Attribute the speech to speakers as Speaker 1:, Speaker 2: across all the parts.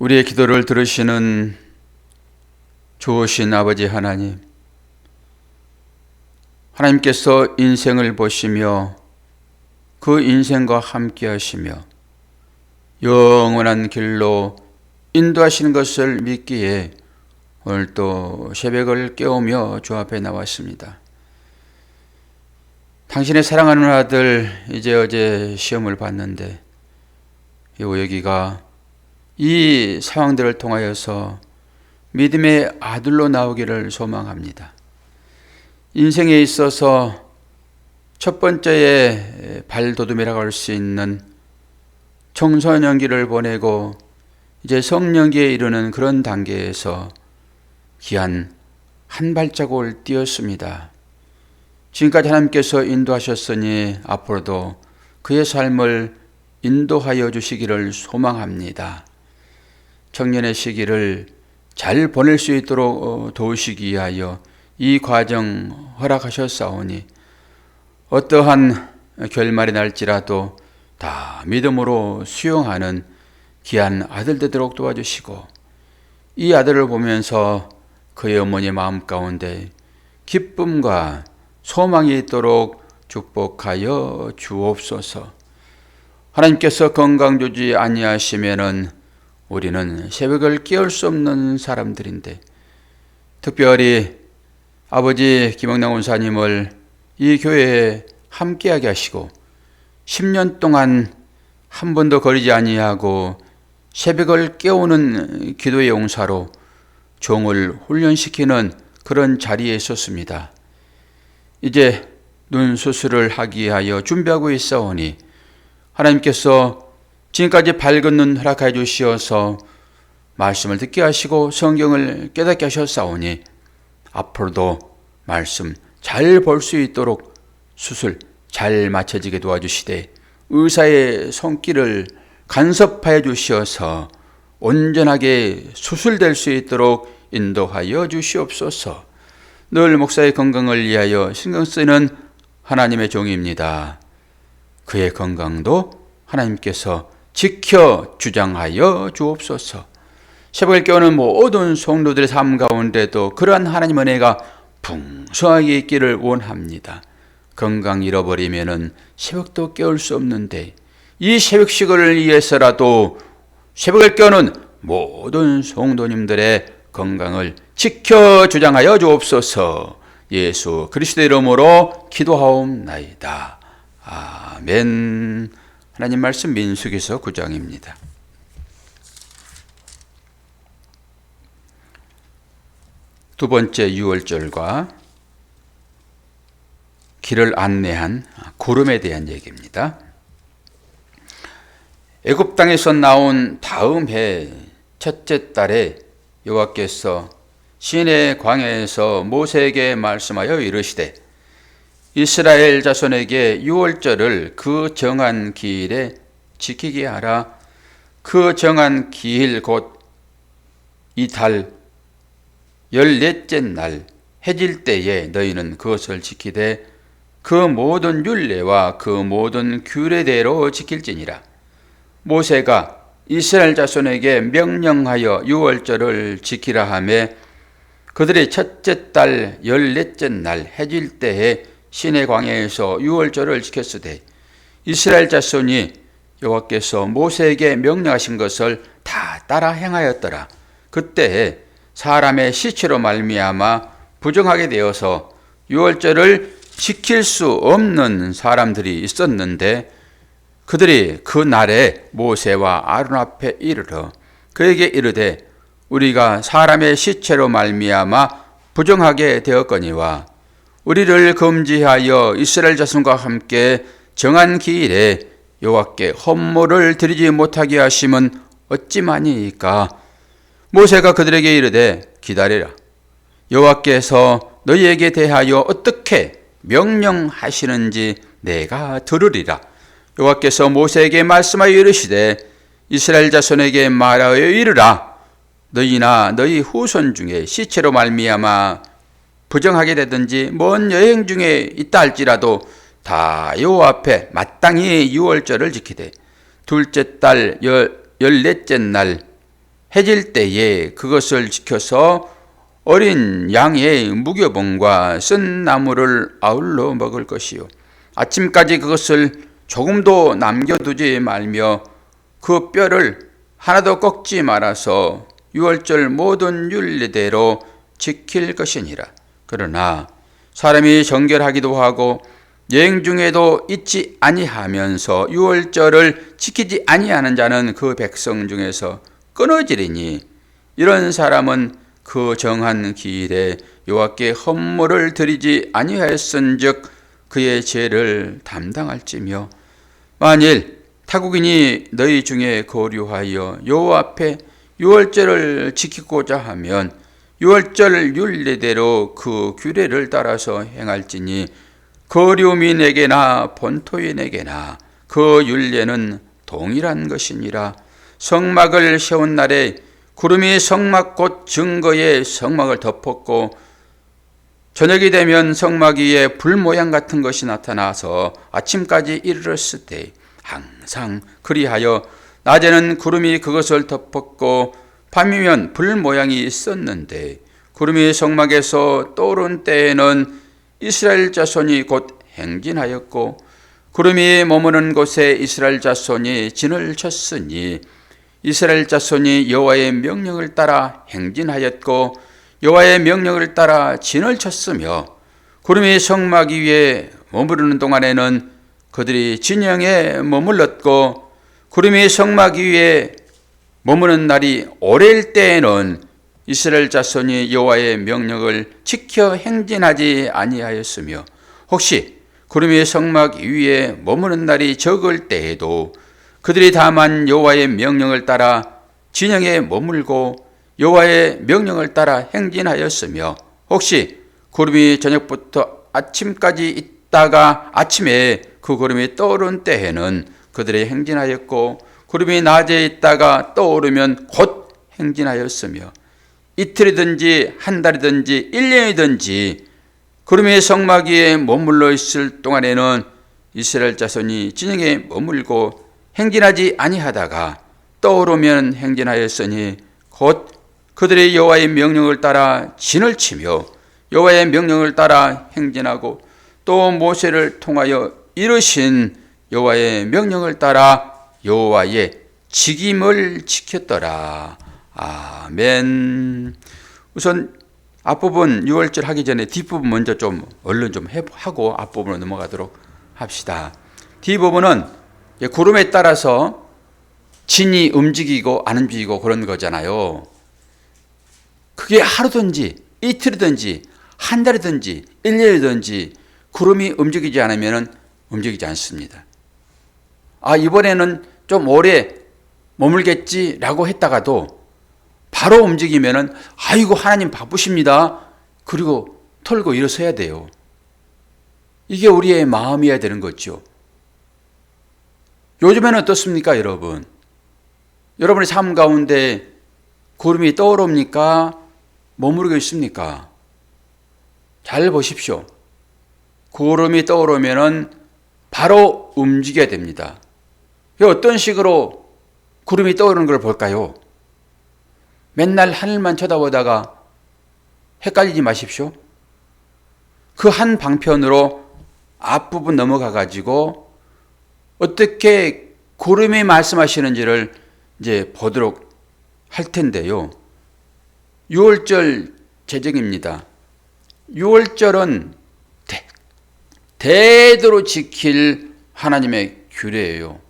Speaker 1: 우리의 기도를 들으시는 좋으신 아버지 하나님, 하나님께서 인생을 보시며 그 인생과 함께 하시며 영원한 길로 인도하시는 것을 믿기에 오늘 또 새벽을 깨우며 주 앞에 나왔습니다. 당신의 사랑하는 아들 이제 어제 시험을 봤는데 여기가 이 상황들을 통하여서 믿음의 아들로 나오기를 소망합니다. 인생에 있어서 첫 번째의 발돋움이라고 할 수 있는 청소년기를 보내고 이제 성년기에 이르는 그런 단계에서 귀한 한 발자국을 띄었습니다. 지금까지 하나님께서 인도하셨으니 앞으로도 그의 삶을 인도하여 주시기를 소망합니다. 청년의 시기를 잘 보낼 수 있도록 도우시기 위하여 이 과정 허락하셨사오니 어떠한 결말이 날지라도 다 믿음으로 수용하는 귀한 아들 되도록 도와주시고 이 아들을 보면서 그의 어머니 마음 가운데 기쁨과 소망이 있도록 축복하여 주옵소서. 하나님께서 건강 주지 아니하시면은 우리는 새벽을 깨울 수 없는 사람들인데 특별히 아버지 김영남 원사님을 이 교회에 함께하게 하시고 10년 동안 한 번도 거리지 아니하고 새벽을 깨우는 기도의 용사로 종을 훈련시키는 그런 자리에 있었습니다. 이제 눈 수술을 하기 위하여 준비하고 있사오니 하나님께서 지금까지 밝은 눈 허락해 주시어서 말씀을 듣게 하시고 성경을 깨닫게 하셨사오니 앞으로도 말씀 잘 볼 수 있도록 수술 잘 마쳐지게 도와주시되 의사의 손길을 간섭하여 주시어서 온전하게 수술될 수 있도록 인도하여 주시옵소서. 늘 목사의 건강을 위하여 신경 쓰는 하나님의 종입니다. 그의 건강도 하나님께서 지켜 주장하여 주옵소서. 새벽을 깨우는 모든 성도들의 삶 가운데도 그러한 하나님 은혜가 풍성하게 있기를 원합니다. 건강 잃어버리면은 새벽도 깨울 수 없는데 이 새벽식을 위해서라도 새벽을 깨우는 모든 성도님들의 건강을 지켜 주장하여 주옵소서. 예수 그리스도의 이름으로 기도하옵나이다. 아멘. 하나님 말씀 민수기서 9장입니다. 두 번째 유월절과 길을 안내한 구름에 대한 얘기입니다. 애굽 땅에서 나온 다음 해 첫째 달에 여호와께서 시내 광야에서 모세에게 말씀하여 이르시되 이스라엘 자손에게 유월절을 그 정한 기일에 지키게 하라. 그 정한 기일 곧 이 달 14째 날 해질 때에 너희는 그것을 지키되 그 모든 율례와 그 모든 규례대로 지킬지니라. 모세가 이스라엘 자손에게 명령하여 유월절을 지키라 하며 그들이 첫째 달 14째 날 해질 때에 시내 광야에서 유월절을 지켰으되 이스라엘 자손이 여호와께서 모세에게 명령하신 것을 다 따라 행하였더라. 그때에 사람의 시체로 말미암아 부정하게 되어서 유월절을 지킬 수 없는 사람들이 있었는데 그들이 그 날에 모세와 아론 앞에 이르러 그에게 이르되 우리가 사람의 시체로 말미암아 부정하게 되었거니와 우리를 금지하여 이스라엘 자손과 함께 정한 기일에 여호와께 헌물을 드리지 못하게 하심은 어찌마니이까. 모세가 그들에게 이르되 기다리라. 여호와께서 너희에게 대하여 어떻게 명령하시는지 내가 들으리라. 여호와께서 모세에게 말씀하여 이르시되 이스라엘 자손에게 말하여 이르라. 너희나 너희 후손 중에 시체로 말미암아 부정하게 되든지 먼 여행 중에 있다 할지라도 다 여호와 앞에 마땅히 유월절을 지키되 둘째 달 14째 날 해질 때에 그것을 지켜서 어린 양의 무교봉과 쓴 나물을 아울러 먹을 것이요 아침까지 그것을 조금도 남겨두지 말며 그 뼈를 하나도 꺾지 말아서 유월절 모든 율례대로 지킬 것이니라. 그러나 사람이 정결하기도 하고 여행 중에도 잊지 아니하면서 유월절을 지키지 아니하는 자는 그 백성 중에서 끊어지리니 이런 사람은 그 정한 기일에 여호와께 헌물을 드리지 아니하였은즉 그의 죄를 담당할지며 만일 타국인이 너희 중에 거류하여 여호와 앞에 유월절을 지키고자 하면 유월절 율례대로 그 규례를 따라서 행할지니 거류민에게나 본토인에게나 그 율례는 동일한 것이니라. 성막을 세운 날에 구름이 성막 곧 증거의 성막을 덮었고 저녁이 되면 성막 위에 불 모양 같은 것이 나타나서 아침까지 이르렀을 때 항상 그리하여 낮에는 구름이 그것을 덮었고 밤이면 불 모양이 있었는데 구름이 성막에서 떠오른 때에는 이스라엘 자손이 곧 행진하였고 구름이 머무는 곳에 이스라엘 자손이 진을 쳤으니 이스라엘 자손이 여호와의 명령을 따라 행진하였고 여호와의 명령을 따라 진을 쳤으며 구름이 성막 위에 머무르는 동안에는 그들이 진영에 머물렀고 구름이 성막 위에 머무는 날이 오래일 때에는 이스라엘 자손이 여호와의 명령을 지켜 행진하지 아니하였으며 혹시 구름이 성막 위에 머무는 날이 적을 때에도 그들이 다만 여호와의 명령을 따라 진영에 머물고 여호와의 명령을 따라 행진하였으며 혹시 구름이 저녁부터 아침까지 있다가 아침에 그 구름이 떠오른 때에는 그들이 행진하였고 구름이 낮에 있다가 떠오르면 곧 행진하였으며 이틀이든지 한 달이든지 1년이든지 구름이 성막 위에 머물러 있을 동안에는 이스라엘 자손이 진영에 머물고 행진하지 아니하다가 떠오르면 행진하였으니 곧 그들이 여호와의 명령을 따라 진을 치며 여호와의 명령을 따라 행진하고 또 모세를 통하여 이르신 여호와의 명령을 따라 여호와의 직임을 지켰더라. 아멘. 우선 앞부분 유월절 하기 전에 뒷부분 먼저 좀 얼른 좀 하고 앞부분으로 넘어가도록 합시다. 뒷부분은 구름에 따라서 진이 움직이고 안 움직이고 그런 거잖아요. 그게 하루든지 이틀이든지 한 달이든지 1년이든지 구름이 움직이지 않으면 움직이지 않습니다. 이번에는 좀 오래 머물겠지라고 했다가도 바로 움직이면은 아이고 하나님 바쁘십니다. 그리고 털고 일어서야 돼요. 이게 우리의 마음이어야 되는 거죠. 요즘에는 어떻습니까, 여러분? 여러분의 삶 가운데 구름이 떠오릅니까? 머무르고 있습니까? 잘 보십시오. 구름이 떠오르면은 바로 움직여야 됩니다. 어떤 식으로 구름이 떠오르는 걸 볼까요? 맨날 하늘만 쳐다보다가 헷갈리지 마십시오. 그 한 방편으로 앞부분 넘어가 가지고 어떻게 구름이 말씀하시는지를 이제 보도록 할 텐데요. 6월절 제정입니다. 6월절은 대대로 지킬 하나님의 규례예요.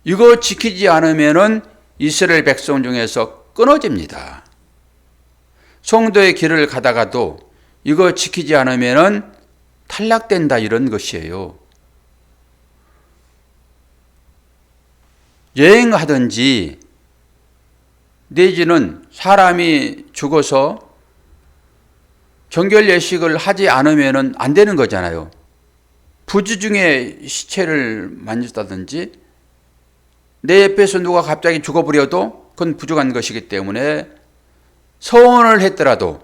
Speaker 1: 이거 지키지 않으면은 이스라엘 백성 중에서 끊어집니다. 성도의 길을 가다가도 이거 지키지 않으면은 탈락된다 이런 것이에요. 여행하든지 내지는 사람이 죽어서 정결 예식을 하지 않으면은 안 되는 거잖아요. 부주 중에 시체를 만졌다든지 내 옆에서 누가 갑자기 죽어버려도 그건 부족한 것이기 때문에 서원을 했더라도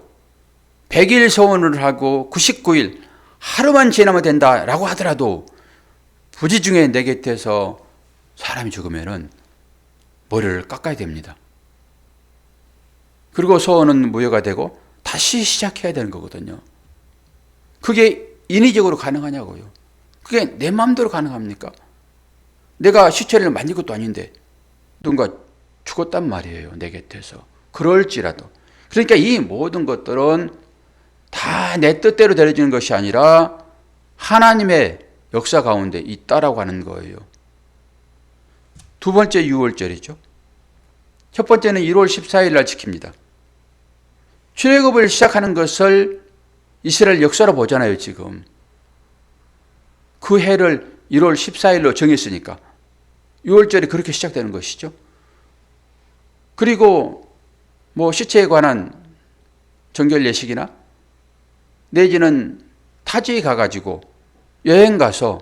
Speaker 1: 100일 서원을 하고 99일 하루만 지나면 된다라고 하더라도 부지 중에 내 곁에서 사람이 죽으면은 머리를 깎아야 됩니다. 그리고 소원은 무효가 되고 다시 시작해야 되는 거거든요. 그게 인위적으로 가능하냐고요. 그게 내 마음대로 가능합니까? 내가 시체를 만질 것도 아닌데 누군가 죽었단 말이에요, 내 곁에서. 그럴지라도. 그러니까 이 모든 것들은 다 내 뜻대로 되어지는 것이 아니라 하나님의 역사 가운데 있다라고 하는 거예요. 두 번째 유월절이죠. 첫 번째는 1월 14일 날 지킵니다. 출애굽을 시작하는 것을 이스라엘 역사로 보잖아요, 지금. 그 해를 1월 14일로 정했으니까 6월절이 그렇게 시작되는 것이죠. 그리고 뭐 시체에 관한 정결 예식이나 내지는 타지에 가가지고 여행 가서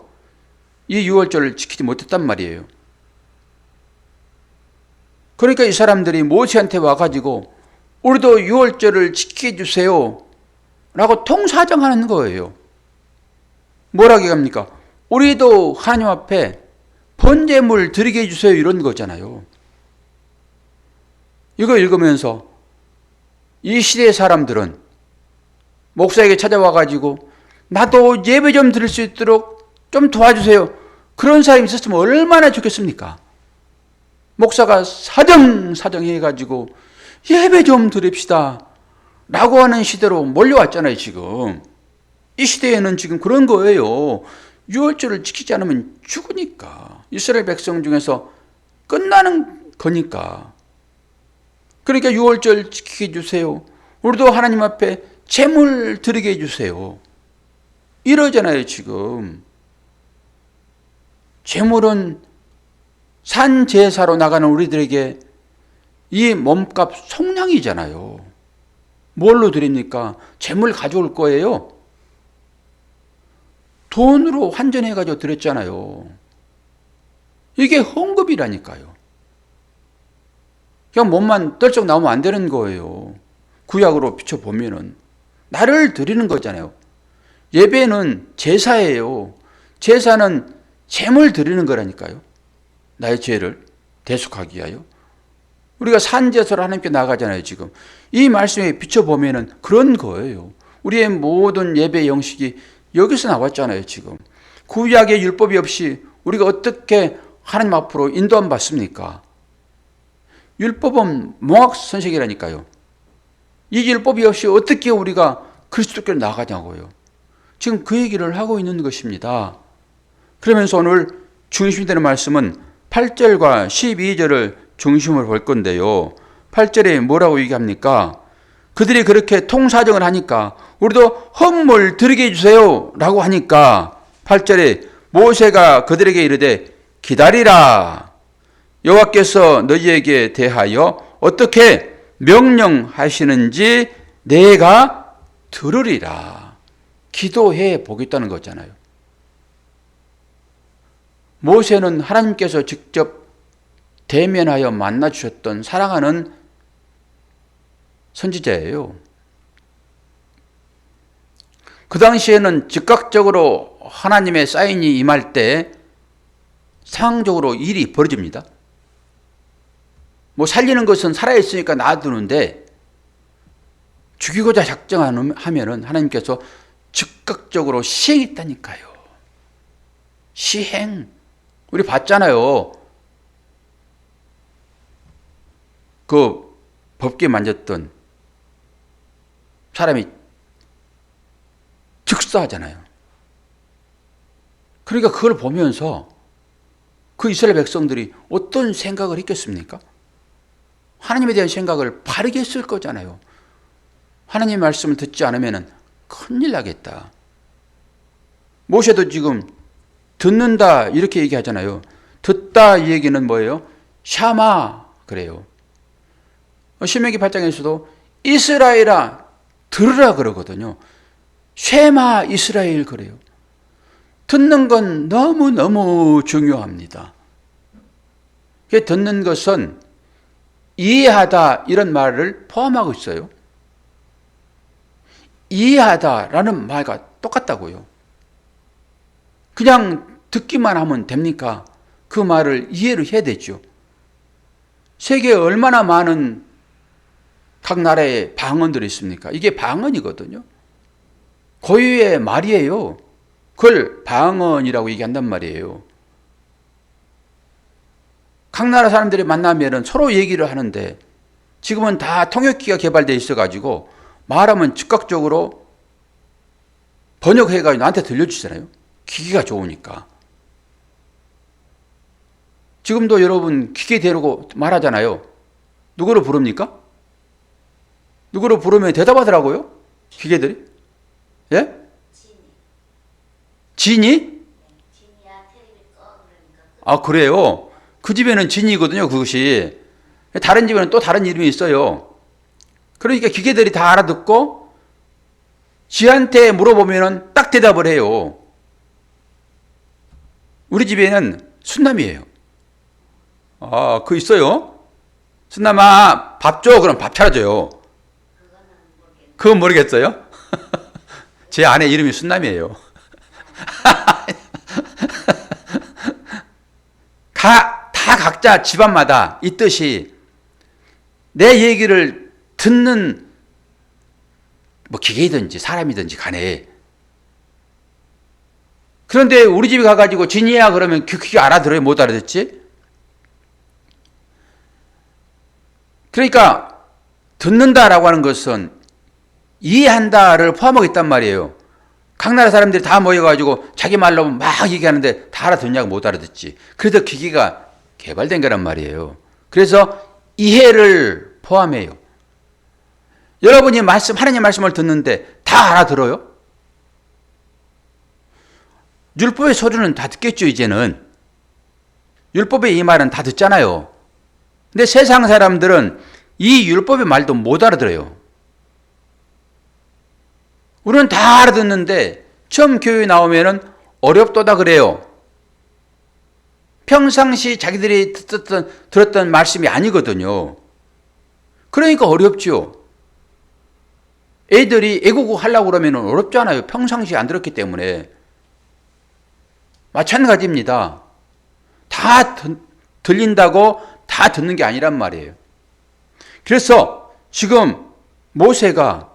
Speaker 1: 이 6월절을 지키지 못했단 말이에요. 그러니까 이 사람들이 모세한테 와가지고 우리도 6월절을 지켜주세요 라고 통사정하는 거예요. 뭐라고 합니까? 우리도 하나님 앞에 번제물 드리게 해주세요 이런 거잖아요. 이거 읽으면서 이 시대의 사람들은 목사에게 찾아와가지고 나도 예배 좀 드릴 수 있도록 좀 도와주세요. 그런 사람이 있었으면 얼마나 좋겠습니까? 목사가 사정 해가지고 예배 좀 드립시다 라고 하는 시대로 몰려왔잖아요, 지금. 이 시대에는 지금 그런 거예요. 유월절을 지키지 않으면 죽으니까. 이스라엘 백성 중에서 끝나는 거니까. 그러니까 유월절 지키게 해주세요. 우리도 하나님 앞에 제물 드리게 해주세요. 이러잖아요, 지금. 제물은 산 제사로 나가는 우리들에게 이 몸값 속량이잖아요. 뭘로 드립니까? 제물 가져올 거예요. 돈으로 환전해가지고 드렸잖아요. 이게 헌금이라니까요. 그냥 몸만 떨쩍 나오면 안 되는 거예요. 구약으로 비춰보면은. 나를 드리는 거잖아요. 예배는 제사예요. 제사는 제물 드리는 거라니까요. 나의 죄를 대속하기 위하여. 우리가 산제사로 하나님께 나가잖아요, 지금. 이 말씀에 비춰보면은 그런 거예요. 우리의 모든 예배 형식이 여기서 나왔잖아요, 지금. 구약의 율법이 없이 우리가 어떻게 하나님 앞으로 인도함 받습니까? 율법은 몽학선생이라니까요. 이 율법이 없이 어떻게 우리가 그리스도께로 나가냐고요. 지금 그 얘기를 하고 있는 것입니다. 그러면서 오늘 중심이 되는 말씀은 8절과 12절을 중심으로 볼 건데요. 8절에 뭐라고 얘기합니까? 그들이 그렇게 통사정을 하니까 우리도 헌물 드리게 해주세요 라고 하니까 8절에 모세가 그들에게 이르되 기다리라. 여호와께서 너희에게 대하여 어떻게 명령하시는지 내가 들으리라. 기도해 보겠다는 거잖아요. 모세는 하나님께서 직접 대면하여 만나 주셨던 사랑하는 선지자예요. 그 당시에는 즉각적으로 하나님의 사인이 임할 때 상황적으로 일이 벌어집니다. 뭐 살리는 것은 살아있으니까 놔두는데 죽이고자 작정하면은 하나님께서 즉각적으로 시행했다니까요. 시행. 우리 봤잖아요. 그 법궤 만졌던 사람이 즉사하잖아요. 그러니까 그걸 보면서 그 이스라엘 백성들이 어떤 생각을 했겠습니까? 하나님에 대한 생각을 바르게 했을 거잖아요. 하나님의 말씀을 듣지 않으면 큰일 나겠다. 모세도 지금 듣는다 이렇게 얘기하잖아요. 듣다 이 얘기는 뭐예요? 샤마 그래요. 신명기 8장에서도 이스라엘아 들으라 그러거든요. 쉐마 이스라엘 그래요. 듣는 건 너무너무 중요합니다. 듣는 것은 이해하다 이런 말을 포함하고 있어요. 이해하다라는 말과 똑같다고요. 그냥 듣기만 하면 됩니까? 그 말을 이해를 해야 되죠. 세계에 얼마나 많은 각 나라에 방언들이 있습니까? 이게 방언이거든요. 고유의 말이에요. 그걸 방언이라고 얘기한단 말이에요. 각 나라 사람들이 만나면 서로 얘기를 하는데 지금은 다 통역기가 개발되어 있어가지고 말하면 즉각적으로 번역해가지고 나한테 들려주잖아요. 기기가 좋으니까. 지금도 여러분 기계 데리고 말하잖아요. 누구를 부릅니까? 누구를 부르면 대답하더라고요. 기계들이. 예? 지니? 아, 그래요? 그 집에는 지니거든요, 그것이. 다른 집에는 또 다른 이름이 있어요. 그러니까 기계들이 다 알아듣고 지한테 물어보면 딱 대답을 해요. 우리 집에는 순남이에요. 아, 그거 있어요? 순남아, 밥 줘. 그럼 밥 차려줘요. 그건 모르겠어요? 제 아내 이름이 순남이에요. 다 각자 집안마다 있듯이 내 얘기를 듣는 뭐 기계이든지 사람이든지 간에. 그런데 우리 집에 가가지고 진이야 그러면 그게 알아들어요? 못 알아듣지? 그러니까 듣는다라고 하는 것은 이해한다를 포함하고 있단 말이에요. 각 나라 사람들이 다 모여가지고 자기 말로 막 얘기하는데 다 알아듣냐고 못 알아듣지. 그래서 기기가 개발된 거란 말이에요. 그래서 이해를 포함해요. 여러분이 하나님 말씀을 듣는데 다 알아들어요? 율법의 소리는 다 듣겠죠, 이제는. 율법의 이 말은 다 듣잖아요. 근데 세상 사람들은 이 율법의 말도 못 알아들어요. 우리는 다 알아듣는데 처음 교회에 나오면은 어렵도다 그래요. 평상시 자기들이 들었던 말씀이 아니거든요. 그러니까 어렵죠. 애들이 애국어 하려고 그러면 어렵잖아요. 평상시 안 들었기 때문에. 마찬가지입니다. 다 들린다고 다 듣는 게 아니란 말이에요. 그래서 지금 모세가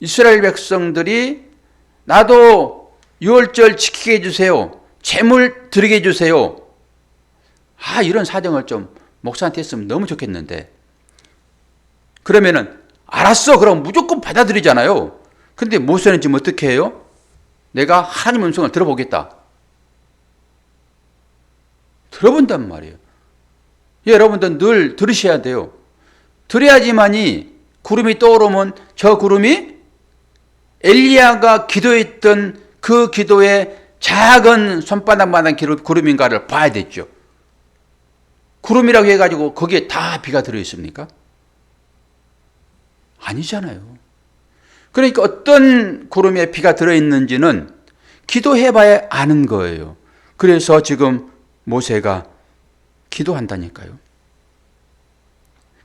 Speaker 1: 이스라엘 백성들이 나도 유월절 지키게 해주세요. 제물 드리게 해주세요. 아, 이런 사정을 좀 목사한테 했으면 너무 좋겠는데. 그러면은 알았어. 그럼 무조건 받아들이잖아요. 근데 모세는 지금 어떻게 해요? 내가 하나님 음성을 들어보겠다. 들어본단 말이에요. 여러분들 늘 들으셔야 돼요. 들어야지만이 구름이 떠오르면 저 구름이 엘리야가 기도했던 그 기도의 작은 손바닥만한 구름인가를 봐야 됐죠. 구름이라고 해가지고 거기에 다 비가 들어있습니까? 아니잖아요. 그러니까 어떤 구름에 비가 들어있는지는 기도해봐야 아는 거예요. 그래서 지금 모세가 기도한다니까요.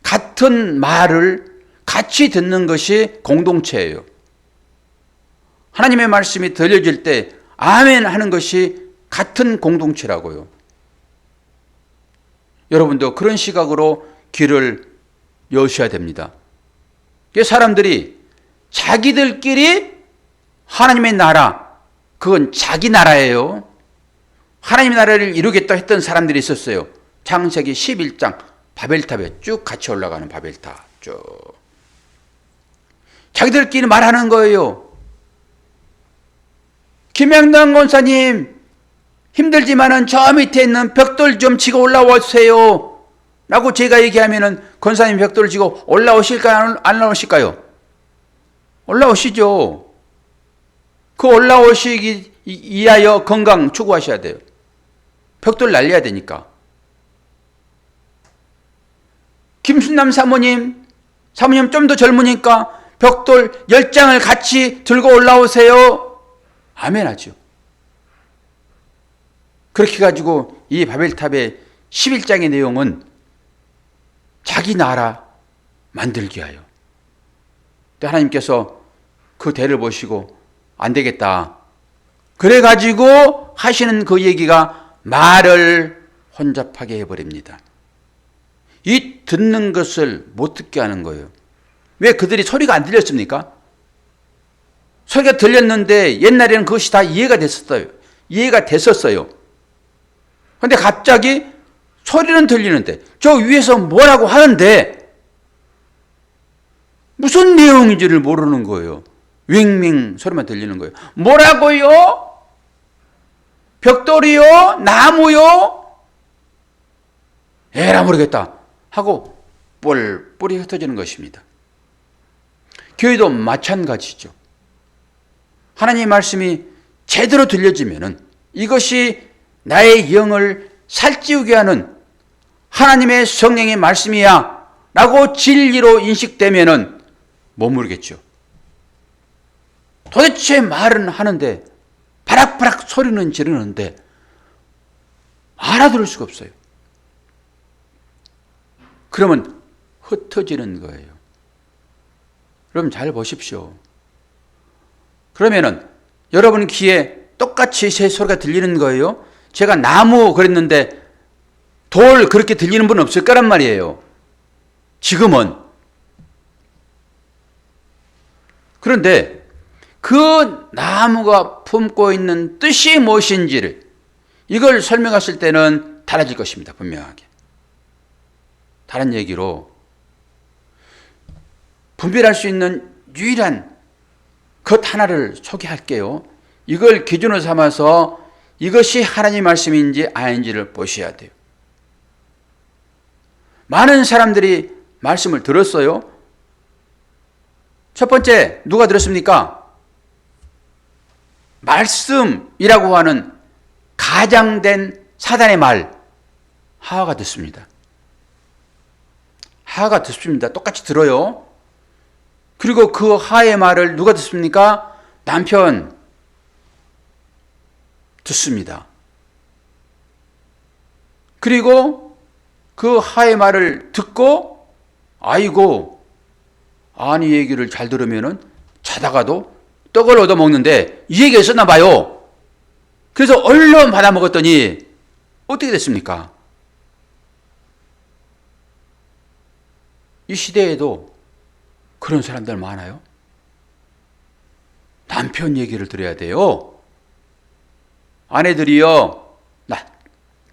Speaker 1: 같은 말을 같이 듣는 것이 공동체예요. 하나님의 말씀이 들려질 때 아멘 하는 것이 같은 공동체라고요. 여러분도 그런 시각으로 귀를 여셔야 됩니다. 사람들이 자기들끼리 하나님의 나라, 그건 자기 나라예요. 하나님의 나라를 이루겠다 했던 사람들이 있었어요. 창세기 11장 바벨탑에 쭉 같이 올라가는 바벨탑 쭉. 자기들끼리 말하는 거예요. 김영당 권사님 힘들지만은 저 밑에 있는 벽돌 좀 치고 올라오세요 라고 제가 얘기하면은 권사님 벽돌을 치고 올라오실까요? 안 올라오실까요? 올라오시죠. 그 올라오시기 위하여 건강 추구하셔야 돼요. 벽돌 날려야 되니까. 김순남 사모님 좀 더 젊으니까 벽돌 10장을 같이 들고 올라오세요. 아멘 하죠. 그렇게 가지고 이 바벨탑의 11장의 내용은 자기 나라 만들기 위하여. 또 하나님께서 그 대를 보시고 안 되겠다. 그래가지고 하시는 그 얘기가 말을 혼잡하게 해버립니다. 이 듣는 것을 못 듣게 하는 거예요. 왜 그들이 소리가 안 들렸습니까? 소리가 들렸는데 옛날에는 그것이 다 이해가 됐었어요. 이해가 됐었어요. 그런데 갑자기 소리는 들리는데 저 위에서 뭐라고 하는데 무슨 내용인지를 모르는 거예요. 윙윙 소리만 들리는 거예요. 뭐라고요? 벽돌이요? 나무요? 에라 모르겠다 하고 뿔뿔이 흩어지는 것입니다. 교회도 마찬가지죠. 하나님의 말씀이 제대로 들려지면은 이것이 나의 영을 살찌우게 하는 하나님의 성령의 말씀이야 라고 진리로 인식되면은 머무르겠죠. 도대체 말은 하는데 바락바락 소리는 지르는데 알아들을 수가 없어요. 그러면 흩어지는 거예요. 여러분 잘 보십시오. 그러면은 여러분 귀에 똑같이 새 소리가 들리는 거예요. 제가 나무 그랬는데 돌 그렇게 들리는 분은 없을 거란 말이에요. 지금은. 그런데 그 나무가 품고 있는 뜻이 무엇인지를 이걸 설명했을 때는 달라질 것입니다. 분명하게. 다른 얘기로 분별할 수 있는 유일한 것 하나를 소개할게요. 이걸 기준으로 삼아서 이것이 하나님 말씀인지 아닌지를 보셔야 돼요. 많은 사람들이 말씀을 들었어요. 첫 번째 누가 들었습니까? 말씀이라고 하는 가장된 사단의 말 하와가 듣습니다. 하와가 듣습니다. 똑같이 들어요. 그리고 그 하의 말을 누가 듣습니까? 남편 듣습니다. 그리고 그 하의 말을 듣고 아이고 아니 얘기를 잘 들으면은 자다가도 떡을 얻어 먹는데 이 얘기가 있었나 봐요. 그래서 얼른 받아 먹었더니 어떻게 됐습니까? 이 시대에도 그런 사람들 많아요. 남편 얘기를 들어야 돼요. 아내들이요.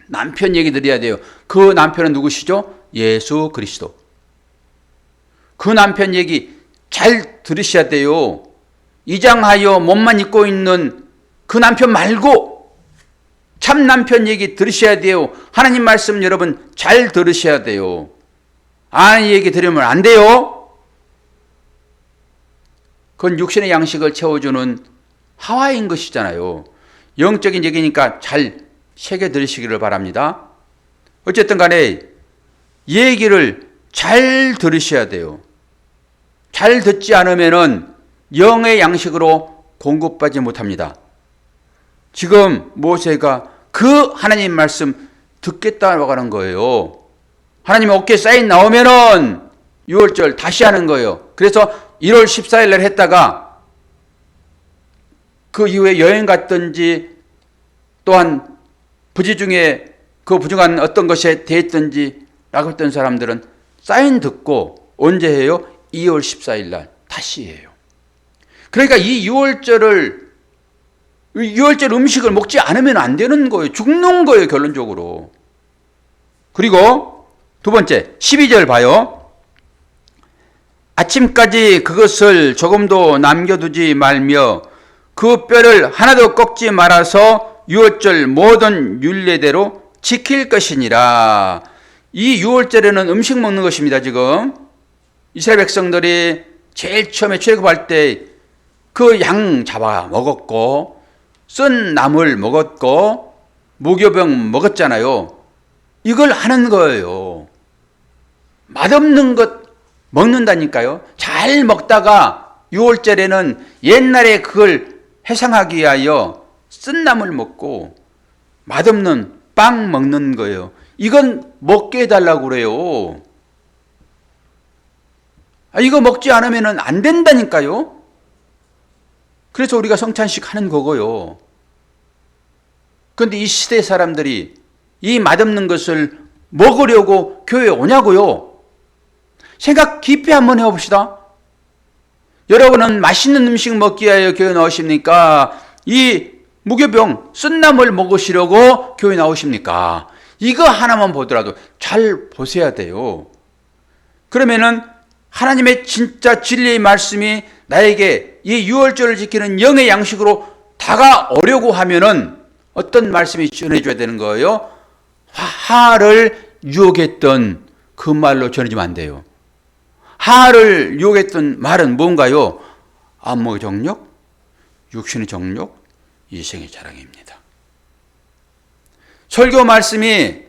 Speaker 1: 남편 얘기 들어야 돼요. 그 남편은 누구시죠? 예수 그리스도. 그 남편 얘기 잘 들으셔야 돼요. 이장하여 몸만 입고 있는 그 남편 말고 참 남편 얘기 들으셔야 돼요. 하나님 말씀 여러분 잘 들으셔야 돼요. 아내 얘기 들으면 안 돼요. 그건 육신의 양식을 채워주는 하와인 것이잖아요. 영적인 얘기니까 잘 새겨 들으시기를 바랍니다. 어쨌든 간에 얘기를 잘 들으셔야 돼요. 잘 듣지 않으면은 영의 양식으로 공급받지 못합니다. 지금 모세가 그 하나님 말씀 듣겠다고 하는 거예요. 하나님 어깨 사인 나오면은 6월절 다시 하는 거예요. 그래서 1월 14일 날 했다가 그 이후에 여행 갔든지 또한 부지 중에 그 부정한 어떤 것에 대했든지 라고 했던 사람들은 사인 듣고 언제 해요? 2월 14일 날 다시 해요. 그러니까 이 6월절 음식을 먹지 않으면 안 되는 거예요. 죽는 거예요, 결론적으로. 그리고 두 번째, 12절 봐요. 아침까지 그것을 조금도 남겨두지 말며 그 뼈를 하나도 꺾지 말아서 6월절 모든 율례대로 지킬 것이니라. 이 6월절에는 음식 먹는 것입니다. 지금 이스라엘 백성들이 제일 처음에 출애굽할 때 그 양 잡아 먹었고 쓴 나물 먹었고 무교병 먹었잖아요. 이걸 하는 거예요. 맛없는 것 먹는다니까요. 잘 먹다가 6월절에는 옛날에 그걸 해상하기 위하여 쓴 나물 먹고 맛없는 빵 먹는 거예요. 이건 먹게 해달라고 그래요. 이거 먹지 않으면 안 된다니까요. 그래서 우리가 성찬식 하는 거고요. 그런데 이 시대 사람들이 이 맛없는 것을 먹으려고 교회에 오냐고요. 생각 깊이 한번 해봅시다. 여러분은 맛있는 음식 먹기 위하여 교회 나오십니까? 이 무교병 쓴나물 먹으시려고 교회 나오십니까? 이거 하나만 보더라도 잘 보셔야 돼요. 그러면은 하나님의 진짜 진리의 말씀이 나에게 이 유월절을 지키는 영의 양식으로 다가오려고 하면은 어떤 말씀이 전해줘야 되는 거예요? 하를 유혹했던 그 말로 전해지면 안 돼요. 하를 유혹했던 말은 뭔가요? 안목의 정욕, 육신의 정욕, 이생의 자랑입니다. 설교 말씀이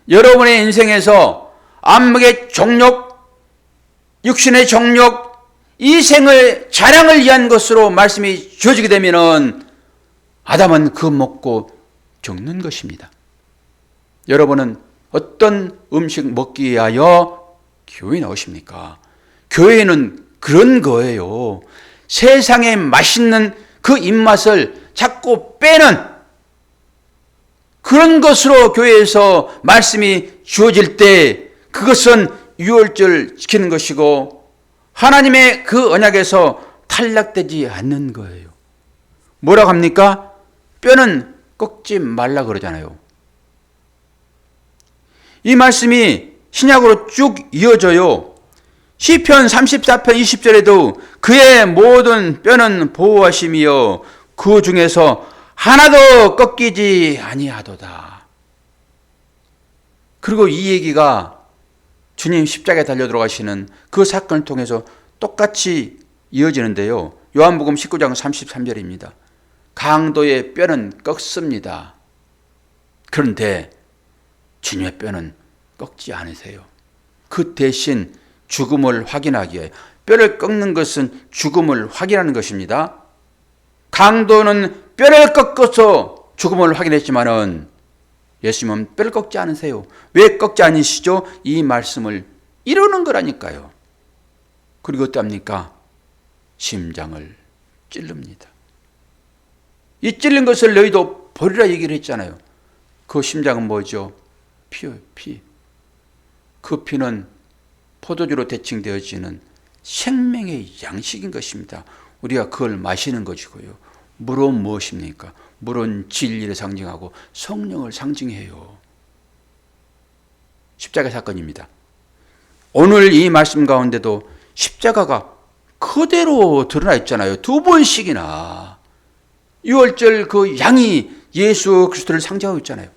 Speaker 1: 여러분의 인생에서 안목의 정욕, 육신의 정욕, 이생의 자랑을 위한 것으로 말씀이 주어지게 되면은 아담은 그 먹고 죽는 것입니다. 여러분은 어떤 음식 먹기 위하여 교회에 나오십니까? 교회는 그런 거예요. 세상에 맛있는 그 입맛을 자꾸 빼는 그런 것으로 교회에서 말씀이 주어질 때 그것은 유월절 지키는 것이고 하나님의 그 언약에서 탈락되지 않는 거예요. 뭐라고 합니까? 뼈는 꺾지 말라 그러잖아요. 이 말씀이 신약으로 쭉 이어져요. 시편 34편 20절에도 그의 모든 뼈는 보호하심이요 그 중에서 하나도 꺾이지 아니하도다. 그리고 이 얘기가 주님 십자가에 달려 들어가시는 그 사건을 통해서 똑같이 이어지는데요. 요한복음 19장 33절입니다. 강도의 뼈는 꺾습니다. 그런데 주님의 뼈는 꺾지 않으세요. 그 대신 죽음을 확인하기 위해 뼈를 꺾는 것은 죽음을 확인하는 것입니다. 강도는 뼈를 꺾어서 죽음을 확인했지만은 예수님은 뼈를 꺾지 않으세요. 왜 꺾지 않으시죠? 이 말씀을 이루는 거라니까요. 그리고 어떡합니까? 심장을 찌릅니다. 이 찔린 것을 너희도 버리라 얘기를 했잖아요. 그 심장은 뭐죠? 피요, 피. 그 피는 포도주로 대칭되어지는 생명의 양식인 것입니다. 우리가 그걸 마시는 것이고요. 물은 무엇입니까? 물은 진리를 상징하고 성령을 상징해요. 십자가 사건입니다. 오늘 이 말씀 가운데도 십자가가 그대로 드러나 있잖아요. 두 번씩이나. 유월절 그 양이 예수 그리스도를 상징하고 있잖아요.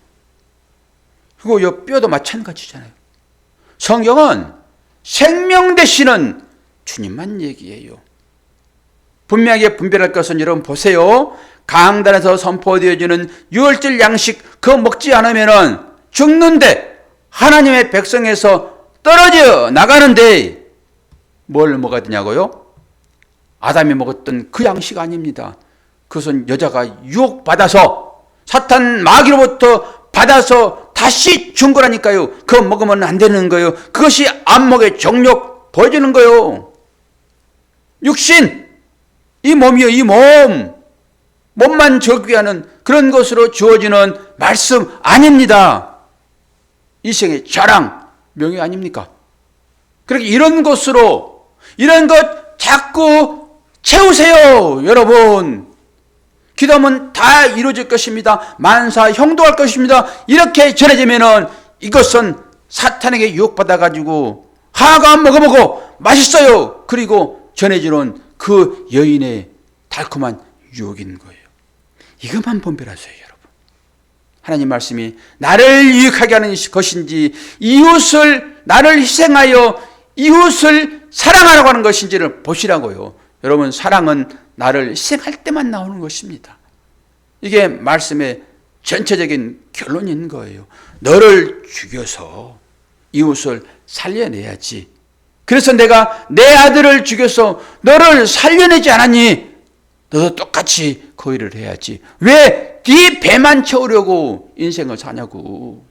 Speaker 1: 그리고 이 뼈도 마찬가지잖아요. 성경은 생명 되시는 주님만 얘기해요. 분명하게 분별할 것은 여러분 보세요. 강단에서 선포되어지는 유월절 양식 그거 먹지 않으면 죽는데 하나님의 백성에서 떨어져 나가는데 뭘 먹어야 되냐고요? 아담이 먹었던 그 양식 아닙니다. 그것은 여자가 유혹받아서 사탄 마귀로부터 받아서 다시 준 거라니까요. 그거 먹으면 안 되는 거예요. 그것이 안목의 정욕 보여주는 거예요. 육신, 이 몸이요, 이 몸만 저기하는 그런 것으로 주어지는 말씀 아닙니다. 이생의 자랑, 명예 아닙니까? 그렇게 이런 것으로, 이런 것 자꾸 채우세요, 여러분. 기도하면 다 이루어질 것입니다. 만사 형통할 것입니다. 이렇게 전해지면은 이것은 사탄에게 유혹받아가지고 하가 먹어보고 맛있어요. 그리고 전해지는 그 여인의 달콤한 유혹인 거예요. 이것만 분별하세요, 여러분. 하나님 말씀이 나를 유익하게 하는 것인지 이웃을 나를 희생하여 이웃을 사랑하라고 하는 것인지를 보시라고요. 여러분, 사랑은 나를 희생할 때만 나오는 것입니다. 이게 말씀의 전체적인 결론인 거예요. 너를 죽여서 이웃을 살려내야지. 그래서 내가 내 아들을 죽여서 너를 살려내지 않았니? 너도 똑같이 그 일을 해야지. 왜 네 배만 채우려고 인생을 사냐고.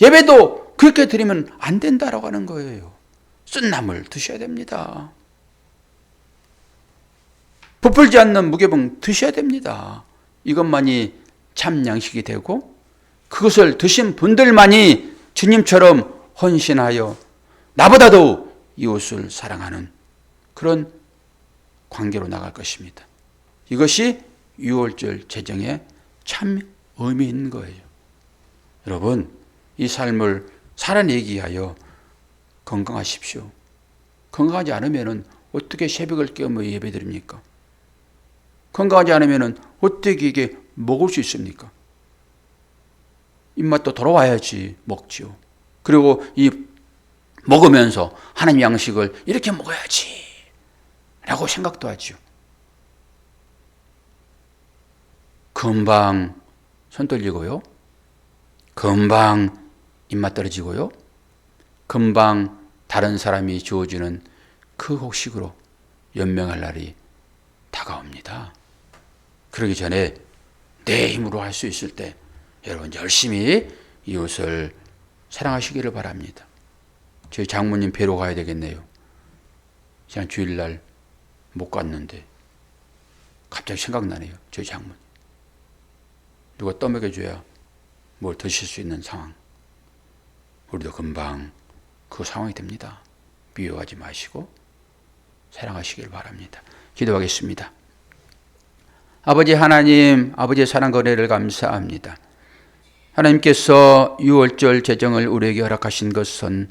Speaker 1: 예배도 그렇게 드리면 안 된다라고 하는 거예요. 쓴나물 드셔야 됩니다. 부풀지 않는 무교병 드셔야 됩니다. 이것만이 참 양식이 되고 그것을 드신 분들만이 주님처럼 헌신하여 나보다도 이웃을 사랑하는 그런 관계로 나갈 것입니다. 이것이 유월절 제정의 참 의미 있는 거예요. 여러분, 이 삶을 살아내기 위하여 건강하십시오. 건강하지 않으면 어떻게 새벽을 깨며 예배드립니까? 건강하지 않으면 어떻게 이게 먹을 수 있습니까? 입맛도 돌아와야지 먹지요. 그리고 이 먹으면서 하나님 양식을 이렇게 먹어야지 라고 생각도 하죠. 금방 손 떨리고요. 금방 입맛 떨어지고요. 금방 다른 사람이 주어주는 그 곡식으로 연명할 날이 다가옵니다. 그러기 전에 내 힘으로 할 수 있을 때 여러분 열심히 이웃을 사랑하시기를 바랍니다. 저희 장모님 뵈러 가야 되겠네요. 그냥 주일날 못 갔는데 갑자기 생각나네요. 저희 장모님. 누가 떠먹여줘야 뭘 드실 수 있는 상황. 우리도 금방 그 상황이 됩니다. 미워하지 마시고 사랑하시길 바랍니다. 기도하겠습니다. 아버지 하나님, 아버지의 사랑과 은혜를 감사합니다. 하나님께서 유월절 제정을 우리에게 허락하신 것은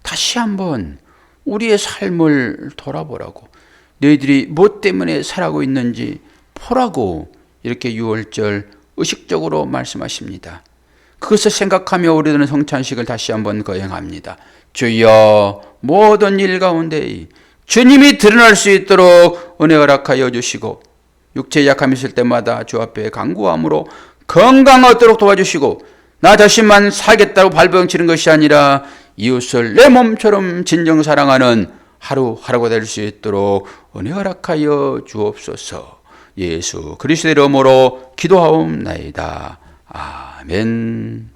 Speaker 1: 다시 한번 우리의 삶을 돌아보라고, 너희들이 무엇 때문에 살아가고 있는지 보라고 이렇게 유월절 의식적으로 말씀하십니다. 그것을 생각하며 우리들은 성찬식을 다시 한번 거행합니다. 주여, 모든 일 가운데 주님이 드러날 수 있도록 은혜 허락하여 주시고, 육체에 약함이 있을 때마다 주 앞에 간구함으로 건강하도록 도와주시고, 나 자신만 살겠다고 발버둥치는 것이 아니라 이웃을 내 몸처럼 진정 사랑하는 하루하루가 될 수 있도록 은혜 허락하여 주옵소서. 예수 그리스도의 이름으로 기도하옵나이다. 아멘.